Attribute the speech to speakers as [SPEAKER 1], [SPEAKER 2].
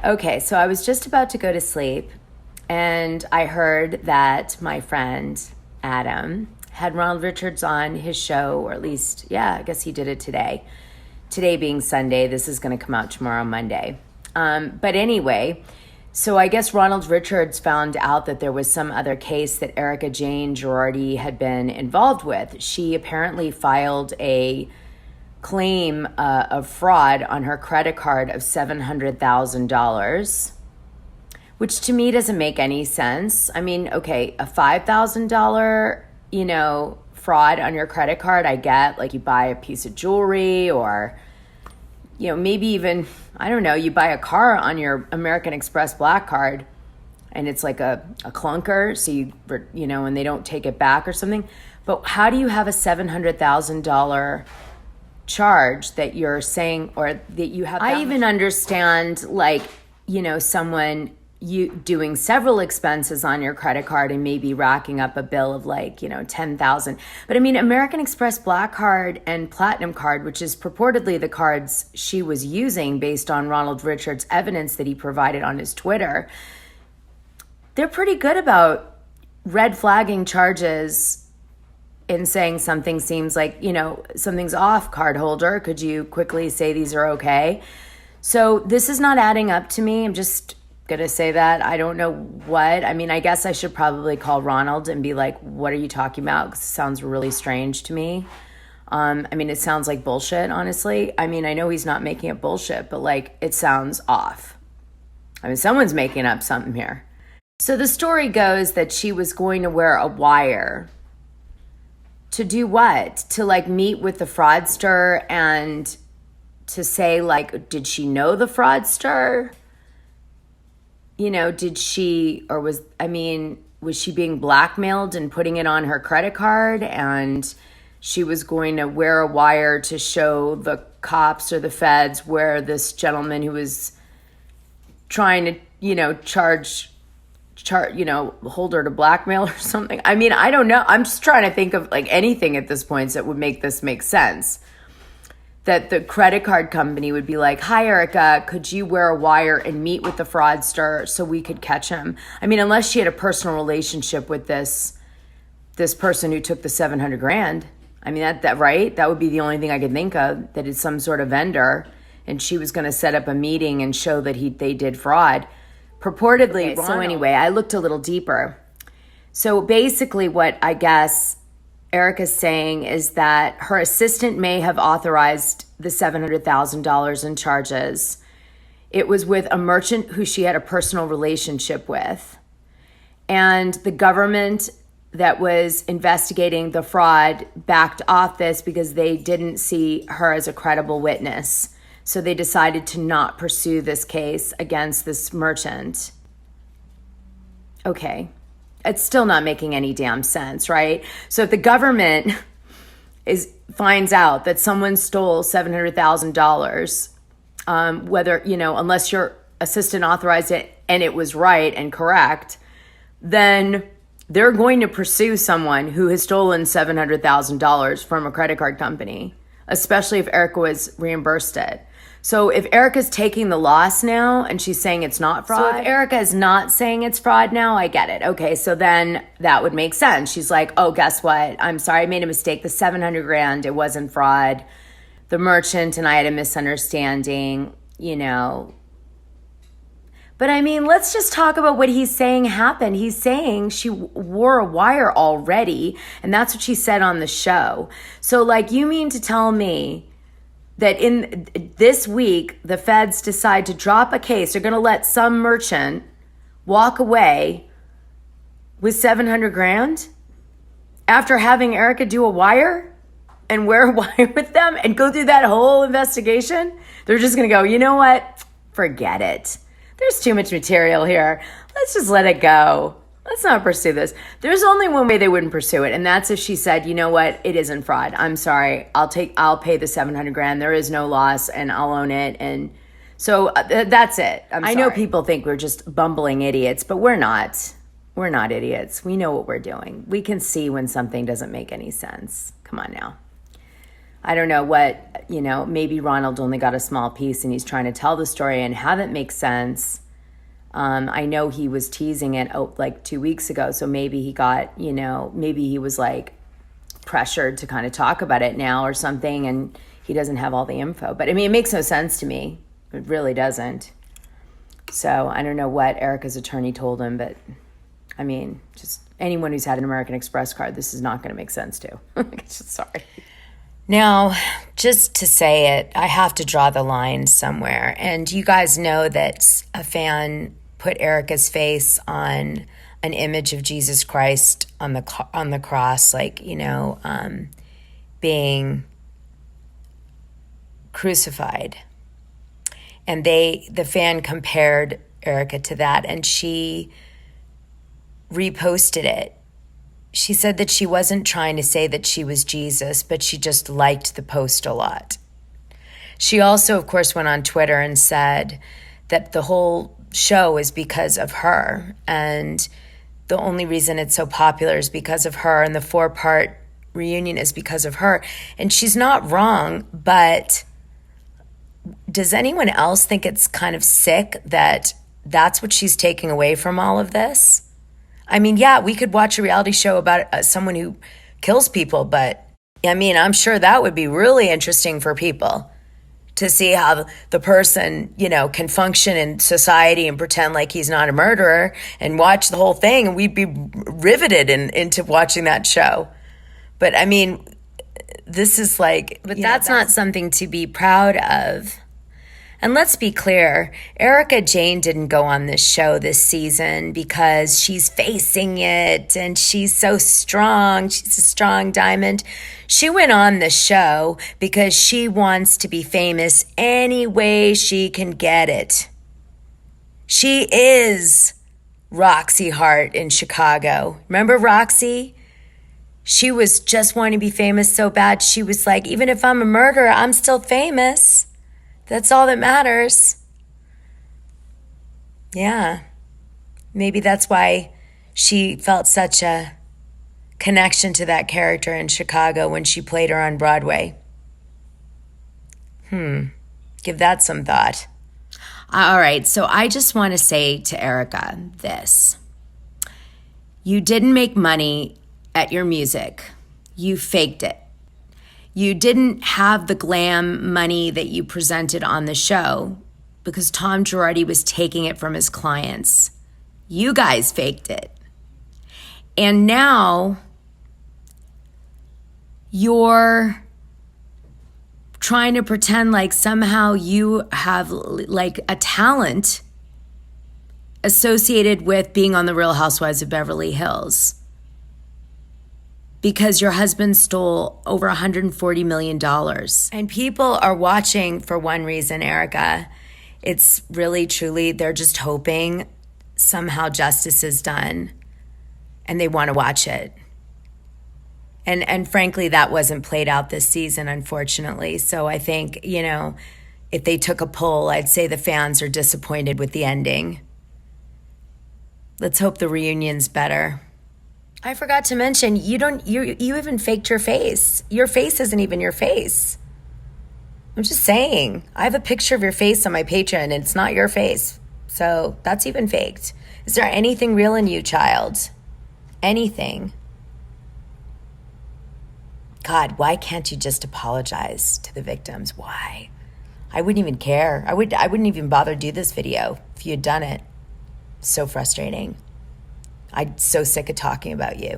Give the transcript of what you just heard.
[SPEAKER 1] Okay, so I was just about to go to sleep, and I heard that my friend Adam had Ronald Richards on his show, or at least, yeah, I guess he did it today. Today being Sunday, this is going to come out tomorrow, Monday. But anyway, so I guess Ronald Richards found out that there was some other case that Erika Jane Girardi had been involved with. She apparently filed a claim of fraud on her credit card of $700,000, which to me doesn't make any sense. I mean, okay, a $5,000, fraud on your credit card, I get, like you buy a piece of jewelry or, maybe even, I don't know, you buy a car on your American Express Black Card and it's like a clunker, so and they don't take it back or something. But how do you have a $700,000 charge that you're saying, or that you have? I even understand, someone you doing several expenses on your credit card and maybe racking up a bill of $10,000. But I mean, American Express Black Card and Platinum Card, which is purportedly the cards she was using based on Ronald Richards' evidence that he provided on his Twitter, they're pretty good about red flagging charges and saying something seems like, something's off, card holder. Could you quickly say these are okay? So this is not adding up to me. I'm just going to say that. I don't know what. I mean, I guess I should probably call Ronald and be like, what are you talking about? Because it sounds really strange to me. It sounds like bullshit, honestly. I mean, I know he's not making it bullshit, but it sounds off. I mean, someone's making up something here. So the story goes that she was going to wear a wire. To do what? To meet with the fraudster and to say did she know the fraudster? Was she being blackmailed and putting it on her credit card, and she was going to wear a wire to show the cops or the feds where this gentleman who was trying to, hold her to blackmail or something. I mean, I don't know. I'm just trying to think of anything at this point that would make this make sense. That the credit card company would be like, hi, Erika, could you wear a wire and meet with the fraudster so we could catch him? I mean, unless she had a personal relationship with this person who took the $700,000. I mean, that right? That would be the only thing I could think of, that it's some sort of vendor and she was going to set up a meeting and show that they did fraud. Purportedly. Okay, so anyway, I looked a little deeper. So basically what I guess Erika's saying is that her assistant may have authorized the $700,000 in charges. It was with a merchant who she had a personal relationship with. And the government that was investigating the fraud backed off this because they didn't see her as a credible witness. So they decided to not pursue this case against this merchant. Okay. It's still not making any damn sense, right? So if the government finds out that someone stole $700,000, whether, unless your assistant authorized it and it was right and correct, then they're going to pursue someone who has stolen $700,000 from a credit card company, especially if Erika was reimbursed it. So if Erika's taking the loss now and she's saying it's not fraud. So if Erika is not saying it's fraud now, I get it. Okay, so then that would make sense. She's like, oh, guess what? I'm sorry, I made a mistake. The $700,000, it wasn't fraud. The merchant and I had a misunderstanding, But I mean, let's just talk about what he's saying happened. He's saying she wore a wire already, and that's what she said on the show. So you mean to tell me that in this week, the feds decide to drop a case. They're going to let some merchant walk away with $700,000 after having Erika do a wire and wear a wire with them and go through that whole investigation? They're just going to go, you know what? Forget it. There's too much material here. Let's just let it go. Let's not pursue this. There's only one way they wouldn't pursue it, and that's if she said, you know what, it isn't fraud. I'm sorry. I'll pay the $700,000. There is no loss, and I'll own it. And so that's it. I know people think we're just bumbling idiots, but we're not. We're not idiots. We know what we're doing. We can see when something doesn't make any sense. Come on now. I don't know what, maybe Ronald only got a small piece and he's trying to tell the story and have it make sense. I know he was teasing it like 2 weeks ago, so maybe he got, maybe he was like pressured to kind of talk about it now or something, and he doesn't have all the info. But I mean, it makes no sense to me. It really doesn't. So I don't know what Erika's attorney told him, but I mean, just anyone who's had an American Express card, this is not going to make sense to. Just sorry. Now, just to say it, I have to draw the line somewhere. And you guys know that a fan put Erika's face on an image of Jesus Christ on the cross, like, being crucified. And the fan compared Erika to that, and she reposted it. She said that she wasn't trying to say that she was Jesus, but she just liked the post a lot. She also, of course, went on Twitter and said that the whole show is because of her, and the only reason it's so popular is because of her, and the 4-part reunion is because of her. And she's not wrong, but does anyone else think it's kind of sick that that's what she's taking away from all of this? I mean, yeah, we could watch a reality show about someone who kills people, but I mean, I'm sure that would be really interesting for people to see how the person, can function in society and pretend like he's not a murderer and watch the whole thing, and we'd be riveted into watching that show. But I mean, this is like, but that's not something to be proud of. And let's be clear, Erika Jayne didn't go on this show this season because she's facing it and she's so strong. She's a strong diamond. She went on the show because she wants to be famous any way she can get it. She is Roxy Hart in Chicago. Remember Roxy? She was just wanting to be famous so bad. She was like, even if I'm a murderer, I'm still famous. That's all that matters. Yeah. Maybe that's why she felt such a connection to that character in Chicago when she played her on Broadway. Give that some thought. All right, so I just want to say to Erika this. You didn't make money at your music. You faked it. You didn't have the glam money that you presented on the show because Tom Girardi was taking it from his clients. You guys faked it. And now you're trying to pretend like somehow you have like a talent associated with being on the Real Housewives of Beverly Hills. Because your husband stole over $140 million. And people are watching for one reason, Erika. It's really, truly, they're just hoping somehow justice is done and they want to watch it. And frankly, that wasn't played out this season, unfortunately. So I think, if they took a poll, I'd say the fans are disappointed with the ending. Let's hope the reunion's better. I forgot to mention, you even faked your face. Your face isn't even your face. I'm just saying. I have a picture of your face on my Patreon, and it's not your face. So that's even faked. Is there anything real in you, child? Anything? God, why can't you just apologize to the victims? Why? I wouldn't even care. I wouldn't even bother to do this video if you had done it. So frustrating. I'm so sick of talking about you.